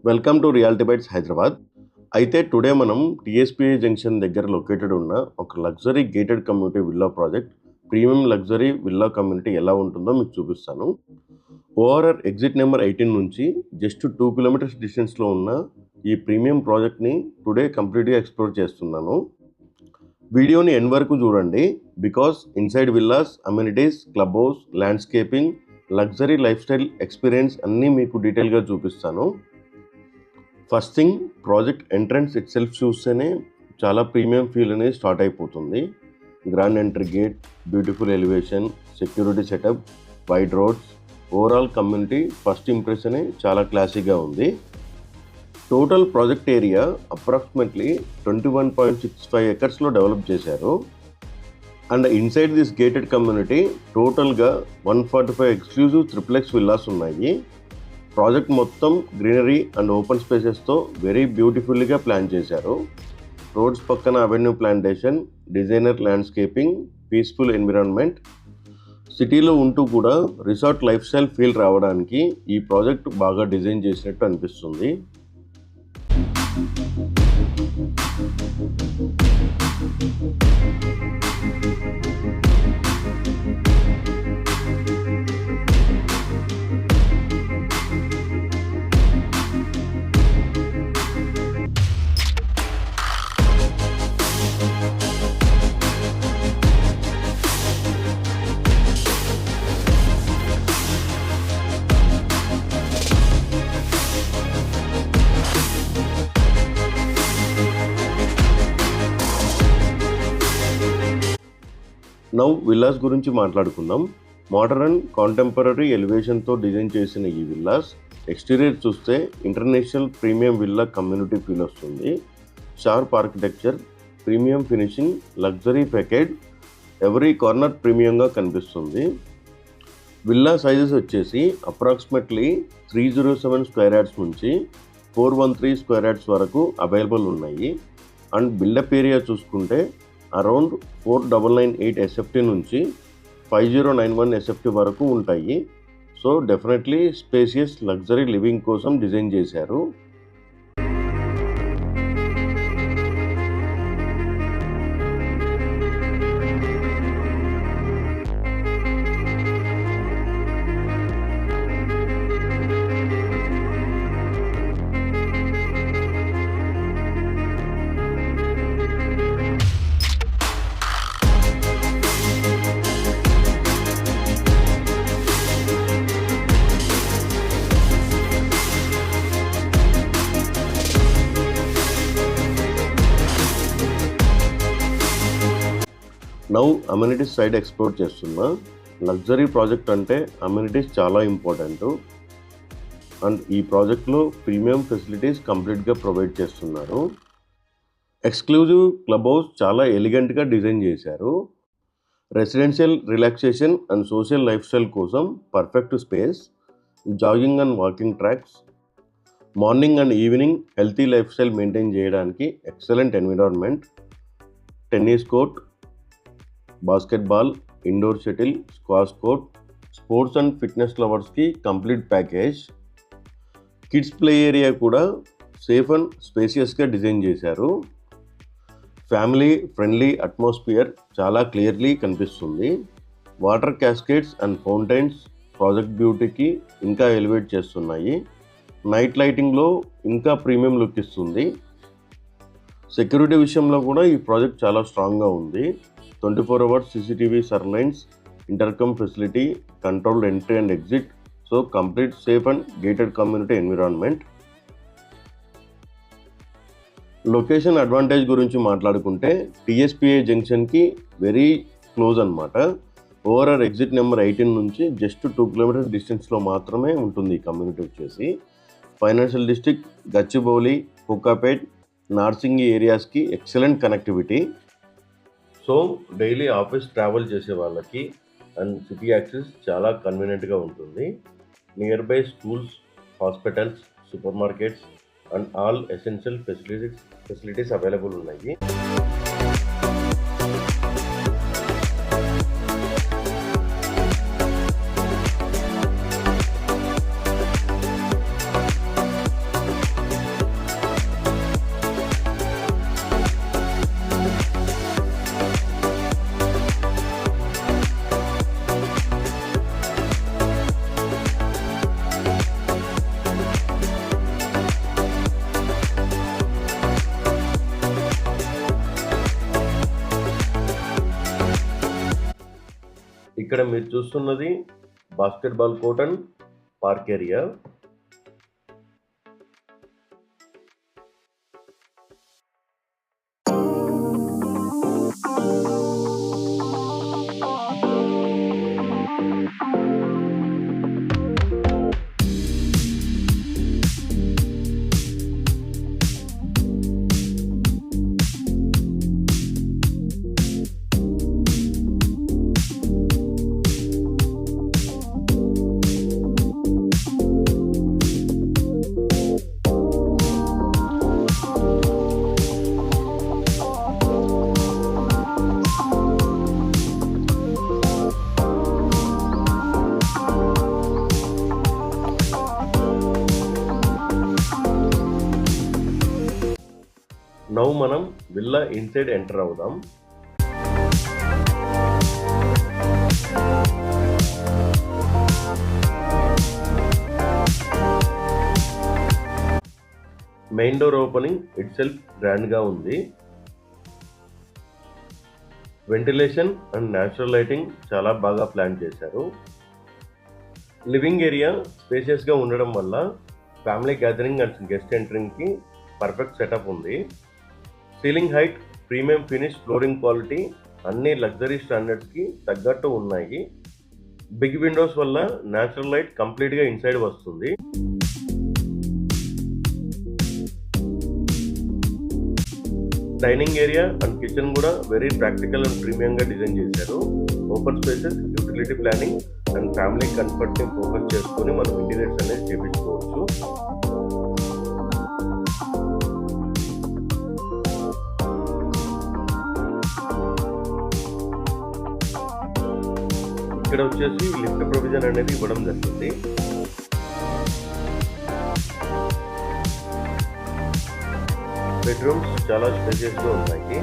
Welcome to reality bytes Hyderabad. అయితే today మనం TSPA junction దగ్గర లొకేటెడ్ ఉన్న ఒక luxury gated community villa project, premium luxury villa community ఎలా ఉంటుందో మీకు చూపిస్తాను. ఓఆర్ఆర్ ఎగ్జిట్ నెంబర్ 18 నుంచి జస్ట్ 2 కిలోమీటర్స్ డిస్టెన్స్లో ఉన్న ఈ ప్రీమియం ప్రాజెక్ట్ని టుడే కంప్లీట్గా ఎక్స్ప్లోర్ చేస్తున్నాను. వీడియోని ఎండ్ వరకు చూడండి, because inside villas, amenities, clubhouse, landscaping, luxury lifestyle experience అన్నీ మీకు డీటెయిల్గా చూపిస్తాను. First thing, project entrance itself చూస్తేనే చాలా ప్రీమియం ఫీల్ అనేది స్టార్ట్ అయిపోతుంది. Grand entry gate, beautiful elevation, security setup, wide roads, overall community first ఇంప్రెషనే చాలా క్లాసీగా ఉంది. టోటల్ ప్రాజెక్ట్ ఏరియా అప్రాక్సిమేట్లీ 21.65 ఎకర్స్లో డెవలప్ చేశారు. And inside this gated community టోటల్గా 145 ఎక్స్క్లూజివ్ ట్రిప్లెక్స్ విల్లాస్ ఉన్నాయి. ప్రాజెక్ట్ మొత్తం గ్రీనరీ అండ్ ఓపెన్ స్పేసెస్తో వెరీ బ్యూటిఫుల్గా ప్లాన్ చేశారు. రోడ్స్ పక్కన avenue plantation, designer landscaping, peaceful environment. సిటీలో ఉంటూ కూడా రిసార్ట్ లైఫ్ స్టైల్ ఫీల్ రావడానికి ఈ ప్రాజెక్ట్ బాగా డిజైన్ చేసినట్టు అనిపిస్తుంది. నౌ విల్లాస్ గురించి మాట్లాడుకుందాం. మోడర్న్ కాంటెంపరీ ఎలివేషన్తో డిజైన్ చేసిన ఈ విల్లాస్ ఎక్స్టీరియర్ చూస్తే international premium villa community feel వస్తుంది. Sharp architecture, premium finishing, luxury package, every corner ప్రీమియంగా కనిపిస్తుంది. విల్లా సైజెస్ వచ్చేసి అప్రాక్సిమేట్లీ 307 స్క్వేర్ యార్డ్స్ నుంచి 413 స్క్వేర్ యార్డ్స్ వరకు అవైలబుల్ ఉన్నాయి. అండ్ బిల్డప్ ఏరియా చూసుకుంటే అరౌండ్ 4998 ఎస్ఎఫ్టీ నుంచి 5091 ఎస్ఎఫ్టీ వరకు ఉంటాయి. So definitely spacious luxury living కోసం డిజైన్ చేశారు. నౌ అమ్యూనిటీస్ సైడ్ ఎక్స్ప్లోర్ చేస్తున్నా. లగ్జరీ ప్రాజెక్ట్ అంటే అమ్యూనిటీస్ చాలా ఇంపార్టెంట్. అండ్ ఈ ప్రాజెక్ట్లో ప్రీమియం ఫెసిలిటీస్ కంప్లీట్గా ప్రొవైడ్ చేస్తున్నారు. ఎక్స్క్లూజివ్ క్లబ్ హౌస్ చాలా ఎలిగెంట్గా డిజైన్ చేశారు. Residential relaxation and social lifestyle కోసం perfect space, jogging and walking tracks, morning and evening healthy lifestyle maintain చేయడానికి excellent environment, tennis court, basketball, indoor shuttle, squash court, sports and fitness లవర్స్కి complete package. Kids play area కూడా safe and స్పేసియస్గా design చేశారు. Family friendly atmosphere చాలా clearly కనిపిస్తుంది. Water cascades and fountains project బ్యూటీకి ఇంకా elevate చేస్తున్నాయి. Night లైటింగ్లో ఇంకా premium look ఇస్తుంది. సెక్యూరిటీ విషయంలో కూడా ఈ ప్రాజెక్ట్ చాలా స్ట్రాంగ్గా ఉంది. 24 hours CCTV surveillance, intercom facility, controlled entry and exit. So complete safe and gated community environment. Location advantage గురించి మాట్లాడుకుంటే టీఎస్పీఏ జంక్షన్కి వెరీ క్లోజ్ అనమాట. ఓఆర్ఆర్ ఎగ్జిట్ నెంబర్ 18 నుంచి జస్ట్ 2 కిలోమీటర్స్ డిస్టెన్స్లో మాత్రమే ఉంటుంది ఈ కమ్యూనిటీ వచ్చేసి. ఫైనాన్షియల్ డిస్ట్రిక్ట్, గచ్చిబౌలి, కోకాపేట్, నార్సింగి ఏరియాస్కి excellent connectivity. So daily office travel చేసే వాళ్ళకి అండ్ సిటీ యాక్సెస్ చాలా కన్వీనియంట్గా ఉంటుంది. Nearby schools, hospitals, supermarkets and all essential facilities available ఉన్నాయి. ఇక్కడ మీరు చూస్తున్నది basketball court and park area. Now మనం విల్లా ఇన్సైడ్ ఎంటర్ అవుదాం. Main door opening itself గ్రాండ్గా ఉంది. వెంటిలేషన్ అండ్ న్యాచురల్ లైటింగ్ చాలా బాగా ప్లాన్ చేశారు. లివింగ్ ఏరియా స్పేషియస్గా ఉండడం వల్ల ఫ్యామిలీ గ్యాదరింగ్ అండ్ గెస్ట్ ఎంట్రింగ్కి పర్ఫెక్ట్ సెటప్ ఉంది. Ceiling height, premium finish, flooring quality అన్ని లగ్జరీ స్టాండర్డ్స్కి తగ్గట్టు ఉన్నాయి. బిగ్ విండోస్ వల్ల న్యాచురల్ లైట్ కంప్లీట్గా ఇన్సైడ్ వస్తుంది. డైనింగ్ ఏరియా అండ్ కిచెన్ కూడా వెరీ ప్రాక్టికల్ అండ్ ప్రీమియంగా డిజైన్ చేశారు. Open spaces, utility planning and family కంఫర్ట్ని ఫోకస్ చేసుకొని మనం ఇంటీరియర్స్ అనేది చేపించుకోవచ్చు. ఇక్కడ వచ్చేసి లిఫ్ట్ ప్రొవిజన్ అనేది ఇవ్వడం జరిగింది. బెడ్రూమ్స్ చాలా స్పేషియస్గా ఉన్నాయి.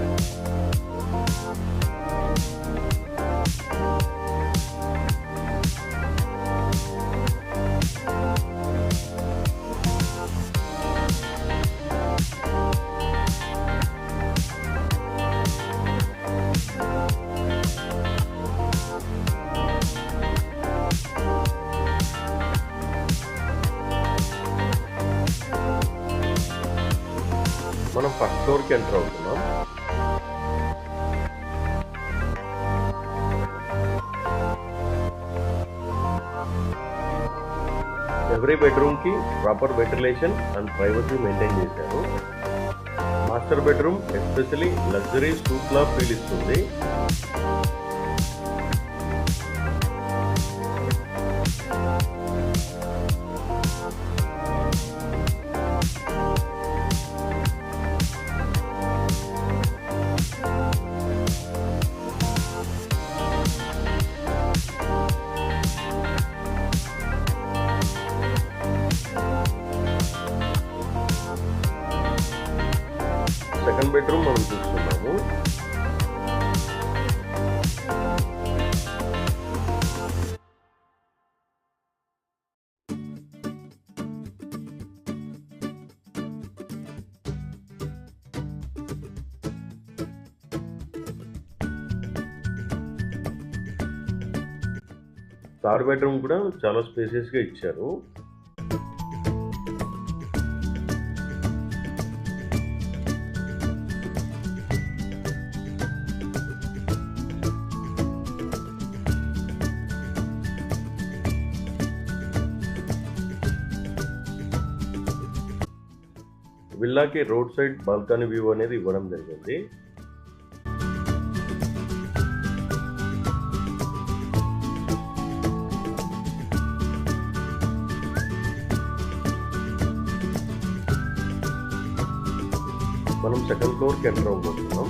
మనం ఫస్ట్ ఫ్లోర్కి ఎంటర్ అవుతున్నాం. ఎవ్రీ బెడ్రూమ్కి proper ventilation and privacy maintain చేశారు. మాస్టర్ బెడ్రూమ్ ఎస్పెషలీ లగ్జరీ సూట్లా ఫీల్ ఇస్తుంది. సెకండ్ బెడ్రూమ్ మనం చూస్తున్నాము. థర్డ్ బెడ్రూమ్ కూడా చాలా స్పేసియస్గా ఇచ్చారు. విల్లాకి రోడ్ సైడ్ బాల్కనీ వ్యూ అనేది ఇవ్వడం జరిగింది. మనం సెకండ్ ఫ్లోర్కి ఎంటర్ అవ్వబోతున్నాం.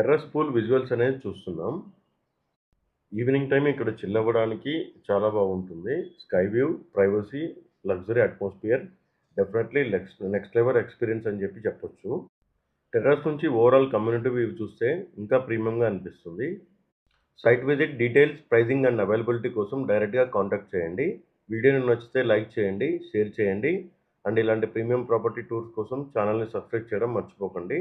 టెర్రస్ పూల్ విజువల్స్ అనేది చూస్తున్నాం. ఈవినింగ్ టైమ్ ఇక్కడ చిల్ అవ్వడానికి చాలా బాగుంటుంది. Sky view, privacy, luxury atmosphere definitely next level experience అని చెప్పొచ్చు. టెర్రస్ నుంచి ఓవరాల్ కమ్యూనిటీ వ్యూ చూస్తే ఇంకా ప్రీమియంగా అనిపిస్తుంది. Site visit details, pricing and availability కోసం డైరెక్ట్‌గా కాంటాక్ట్ చేయండి. వీడియోని నచ్చితే లైక్ చేయండి, షేర్ చేయండి అండ్ ఇలాంటి ప్రీమియం ప్రాపర్టీ టూర్స్ కోసం ఛానల్‌ని సబ్స్క్రైబ్ చేయడం మర్చిపోకండి.